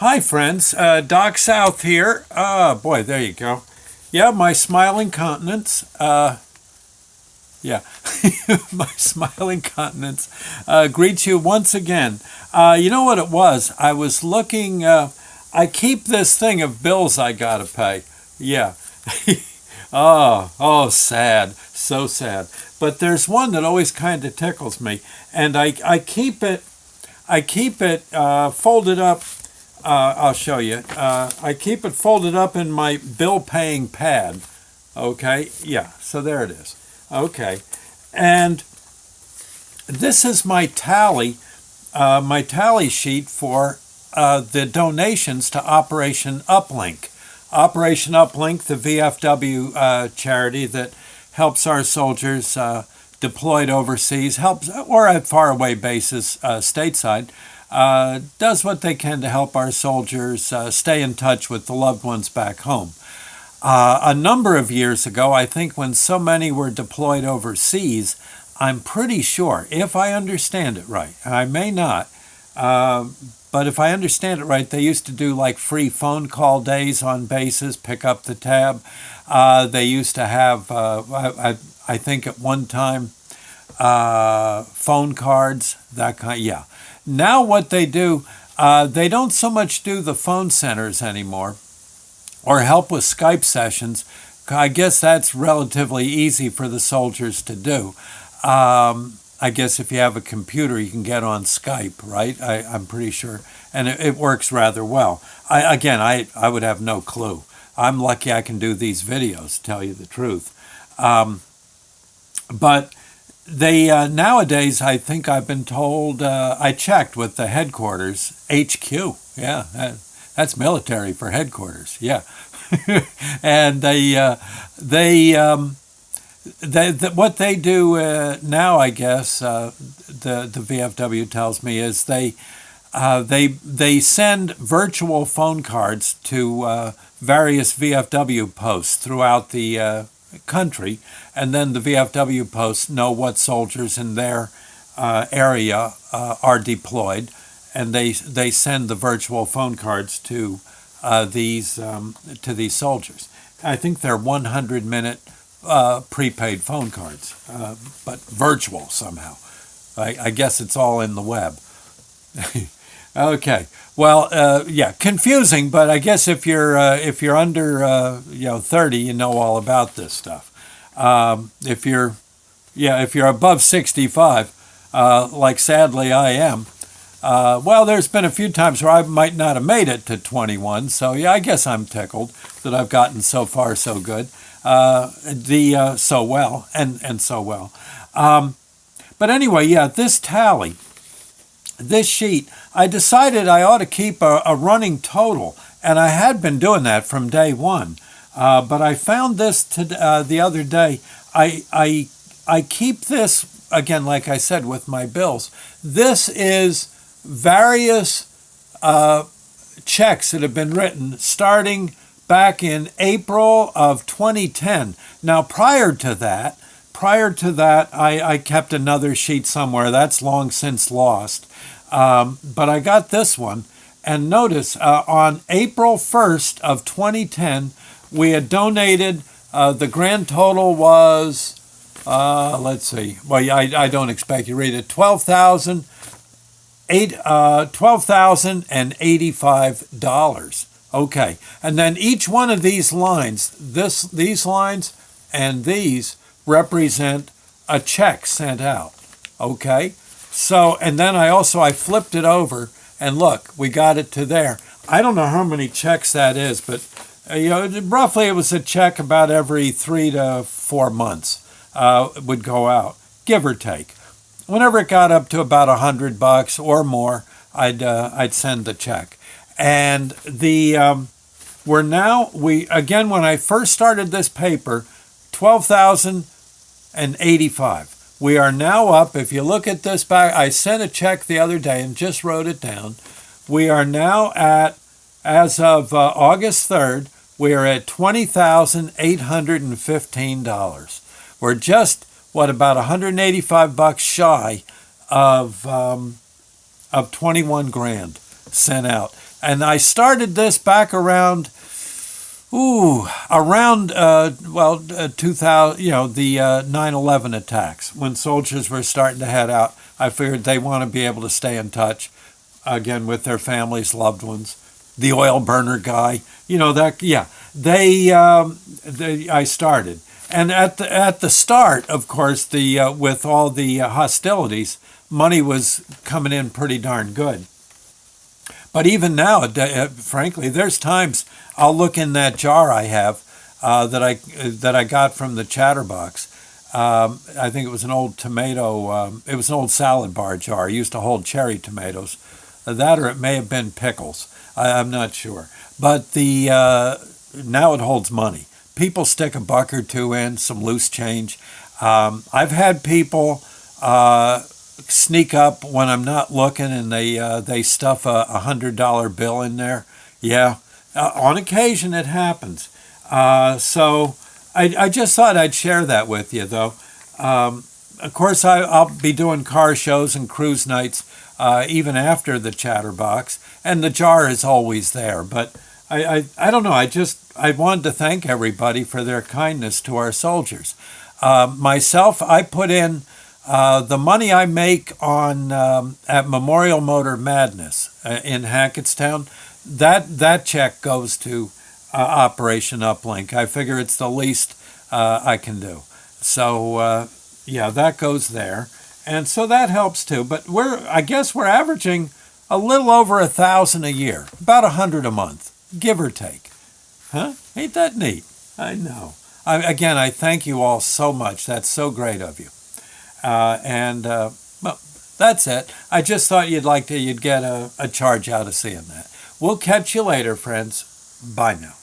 Hi, friends. Doc South here. Boy, there you go. Yeah, my smiling countenance. Yeah, my smiling countenance greets you once again. You know what it was? I was looking. I keep this thing of bills I gotta pay. Yeah. Oh, sad. So sad. But there's one that always kind of tickles me, and I keep it. Folded up. I'll show you. I keep it folded up in my bill paying pad. Okay, yeah, so there it is. Okay, and this is my tally sheet for the donations to Operation Uplink. Operation Uplink, the VFW charity that helps our soldiers deployed overseas, helps or at faraway bases stateside. Does what they can to help our soldiers stay in touch with the loved ones back home. A number of years ago, I think when so many were deployed overseas, I'm pretty sure, if I understand it right, I may not, but if I understand it right, they used to do like free phone call days on bases, pick up the tab. They used to have, I think at one time, phone cards, that kind, yeah. Now what they do, they don't so much do the phone centers anymore or help with Skype sessions. I guess that's relatively easy for the soldiers to do. I guess if you have a computer, you can get on Skype, right? I'm pretty sure. And it works rather well. I would have no clue. I'm lucky I can do these videos, to tell you the truth. But they nowadays, I think I've been told, I checked with the headquarters, HQ. Yeah, that's military for headquarters. Yeah. And what they do now, I guess, the VFW tells me, is they send virtual phone cards to various VFW posts throughout the country, and then the VFW posts know what soldiers in their area are deployed, and they send the virtual phone cards to these soldiers. I think they're 100-minute prepaid phone cards, but virtual somehow. I guess it's all in the web. Okay. Well, yeah, confusing, but I guess if you're under 30, you know all about this stuff. If you're above 65, like sadly I am, well, there's been a few times where I might not have made it to 21, so yeah, I guess I'm tickled that I've gotten so far so good, so well, and so well. But anyway, yeah, this sheet, I decided I ought to keep a running total, and I had been doing that from day one. But I found this the other day. I keep this, again, like I said, with my bills. This is various checks that have been written starting back in April of 2010. Now, prior to that, I kept another sheet somewhere. That's long since lost. But I got this one. And notice, on April 1st of 2010, we had donated, the grand total was, let's see, well, I don't expect you to read it, $12,085. Okay, and then each one of these lines, these lines and these represent a check sent out. Okay, so, and then I flipped it over, and look, we got it to there. I don't know how many checks that is, but roughly it was a check about every 3 to 4 months would go out, give or take. Whenever it got up to about $100 or more, I'd send the check. And when I first started this paper, 12,085. We are now up, if you look at this back, I sent a check the other day and just wrote it down. We are now at, as of August 3rd, we are at $20,815. We're just, about $185 shy of 21 grand sent out. And I started this back around, 2000, the 9/11 attacks, when soldiers were starting to head out. I figured they want to be able to stay in touch again with their families, loved ones. The oil burner guy, I started. And at the start, of course, with all the hostilities, money was coming in pretty darn good. But even now, frankly, there's times I'll look in that jar I have that I got from the Chatterbox. I think it was an old tomato. It was an old salad bar jar. It used to hold cherry tomatoes. That, or it may have been pickles. I'm not sure. But now it holds money. People stick a buck or two in, some loose change. I've had people sneak up when I'm not looking, and they stuff a $100 bill in there. Yeah, on occasion it happens. So I just thought I'd share that with you, though. Of course, I'll be doing car shows and cruise nights even after the Chatterbox, and the jar is always there. But I don't know. I wanted to thank everybody for their kindness to our soldiers. Myself, I put in the money I make on at Memorial Motor Madness in Hackettstown. That check goes to Operation Uplink. I figure it's the least I can do. So that goes there, and so that helps too. But I guess we're averaging a little over 1,000 a year, about 100 a month, give or take. Huh? Ain't that neat? I know. Again, I thank you all so much. That's so great of you. Well, that's it. I just thought you'd get a charge out of seeing that. We'll catch you later, friends. Bye now.